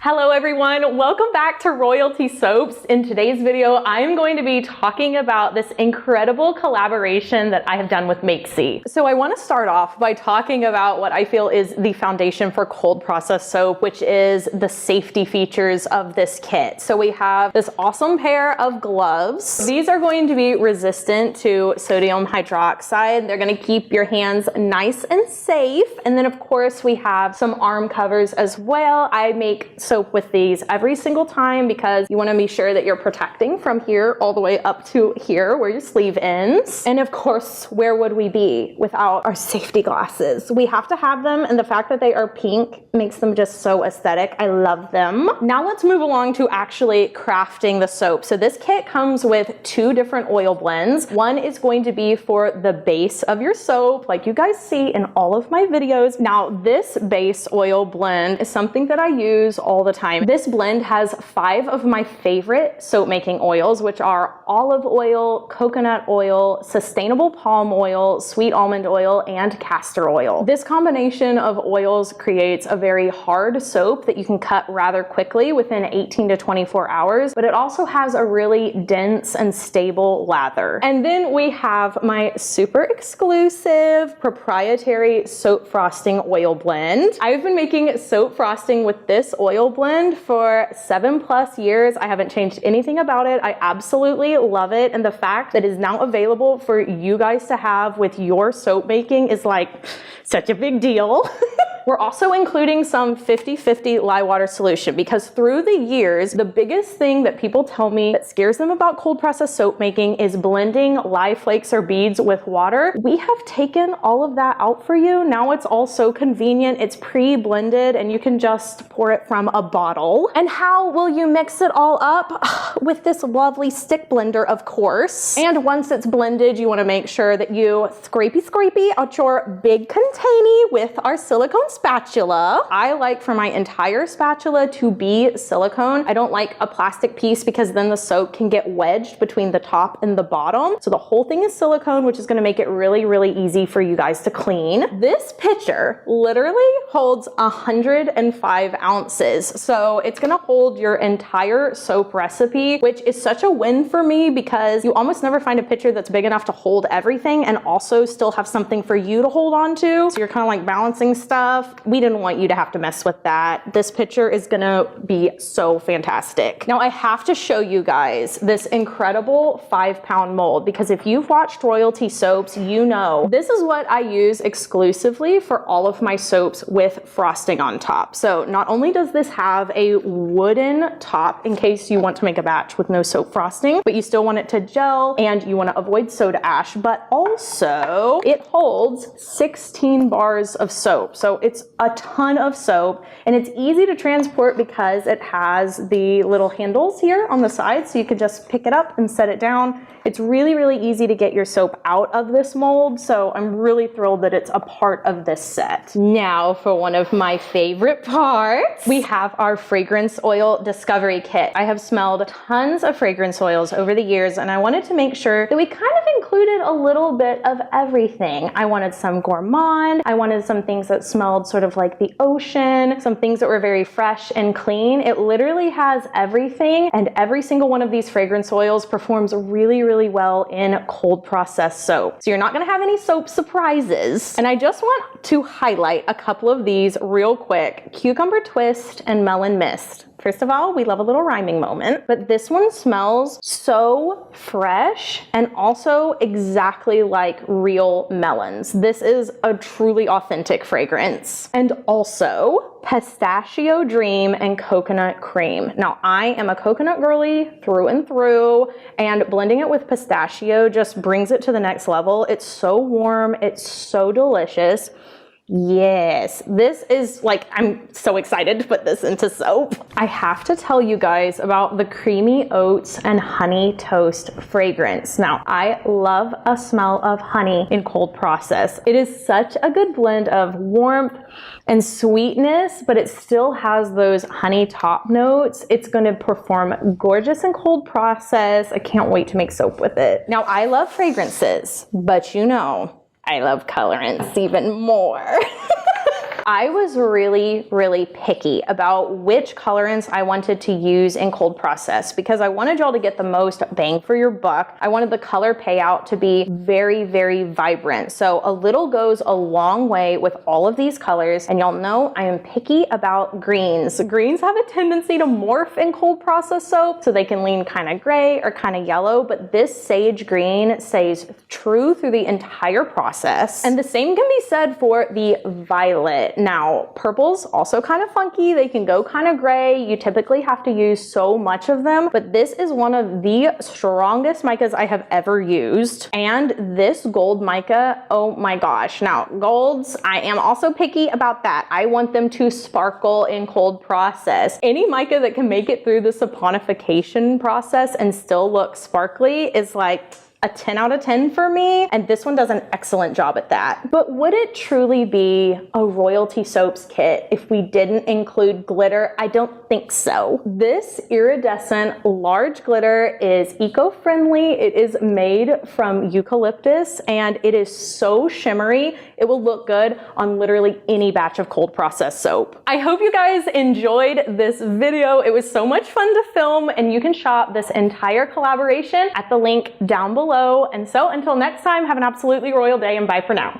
Hello everyone, welcome back to Royalty Soaps. In today's video, I am going to be talking about this incredible collaboration that I have done with Makesy. So I want to start off by talking about what I feel is the foundation for cold process soap, which is the safety features of this kit. So we have this awesome pair of gloves. These are going to be resistant to sodium hydroxide. They're going to keep your hands nice and safe. And then of course we have some arm covers as well. I make soap with these every single time because you want to be sure that you're protecting from here all the way up to here where your sleeve ends. And of course, where would we be without our safety glasses? We have to have them, and the fact that they are pink makes them just so aesthetic. I love them. Now let's move along to actually crafting the soap. So this kit comes with two different oil blends. One is going to be for the base of your soap, like you guys see in all of my videos. Now this base oil blend is something that I use all the time. This blend has 5 of my favorite soap making oils, which are olive oil, coconut oil, sustainable palm oil, sweet almond oil, and castor oil. This combination of oils creates a very hard soap that you can cut rather quickly within 18 to 24 hours, but it also has a really dense and stable lather. And then we have my super exclusive proprietary soap frosting oil blend. I've been making soap frosting with this oil blend for 7+ years. I haven't changed anything about it. I absolutely love it. And the fact that it is now available for you guys to have with your soap making is like such a big deal. We're also including some 50/50 lye water solution because through the years, the biggest thing that people tell me that scares them about cold process soap making is blending lye flakes or beads with water. We have taken all of that out for you. Now it's all so convenient. It's pre-blended and you can just pour it from a bottle. And how will you mix it all up? With this lovely stick blender, of course. And once it's blended, you want to make sure that you scrapey out your big container with our silicone spatula. I like for my entire spatula to be silicone. I don't like a plastic piece because then the soap can get wedged between the top and the bottom. So the whole thing is silicone, which is going to make it really, really easy for you guys to clean. This pitcher literally holds 105 ounces. So it's going to hold your entire soap recipe, which is such a win for me because you almost never find a pitcher that's big enough to hold everything and also still have something for you to hold on to. So you're kind of like balancing stuff. We didn't want you to have to mess with that. This pitcher is gonna be so fantastic. Now I have to show you guys this incredible 5-pound mold because if you've watched Royalty Soaps, you know this is what I use exclusively for all of my soaps with frosting on top. So not only does this have a wooden top in case you want to make a batch with no soap frosting, but you still want it to gel and you want to avoid soda ash, but also it holds 16 bars of soap. So it's a ton of soap and it's easy to transport because it has the little handles here on the side so you can just pick it up and set it down. It's really, really easy to get your soap out of this mold, so I'm really thrilled that it's a part of this set. Now for one of my favorite parts, we have our fragrance oil discovery kit. I have smelled tons of fragrance oils over the years and I wanted to make sure that we kind of included a little bit of everything. I wanted some gourmand, I wanted some things that smelled sort of like the ocean, some things that were very fresh and clean. It literally has everything, and every single one of these fragrance oils performs really, really well in cold process soap. So you're not gonna have any soap surprises. And I just want to highlight a couple of these real quick. Cucumber Twist and Melon Mist. First of all, we love a little rhyming moment, but this one smells so fresh and also exactly like real melons. This is a truly authentic fragrance. And also Pistachio Dream and Coconut Cream. Now I am a coconut girly through and through, and blending it with pistachio just brings it to the next level. It's so warm, it's so delicious. Yes, this is like, I'm so excited to put this into soap. I have to tell you guys about the Creamy Oats and Honey Toast fragrance. Now, I love a smell of honey in cold process. It is such a good blend of warmth and sweetness, but it still has those honey top notes. It's gonna perform gorgeous in cold process. I can't wait to make soap with it. Now, I love fragrances, but you know, I love colorants even more. I was really picky about which colorants I wanted to use in cold process because I wanted y'all to get the most bang for your buck. I wanted the color payout to be very vibrant. So a little goes a long way with all of these colors, and y'all know I am picky about greens. Greens have a tendency to morph in cold process soap, so they can lean kind of gray or kind of yellow, but this sage green stays true through the entire process. And the same can be said for the violet. Now, purple's also kind of funky. They can go kind of gray. You typically have to use so much of them, but this is one of the strongest micas I have ever used. And this gold mica, oh my gosh. Now, golds, I am also picky about that. I want them to sparkle in cold process. Any mica that can make it through the saponification process and still look sparkly is like a 10 out of 10 for me, and this one does an excellent job at that. But would it truly be a Royalty Soaps kit if we didn't include glitter? I don't think so. This iridescent large glitter is eco-friendly. It is made from eucalyptus, and it is so shimmery. It will look good on literally any batch of cold process soap. I hope you guys enjoyed this video. It was so much fun to film, and you can shop this entire collaboration at the link down below. And so until next time, have an absolutely royal day and bye for now.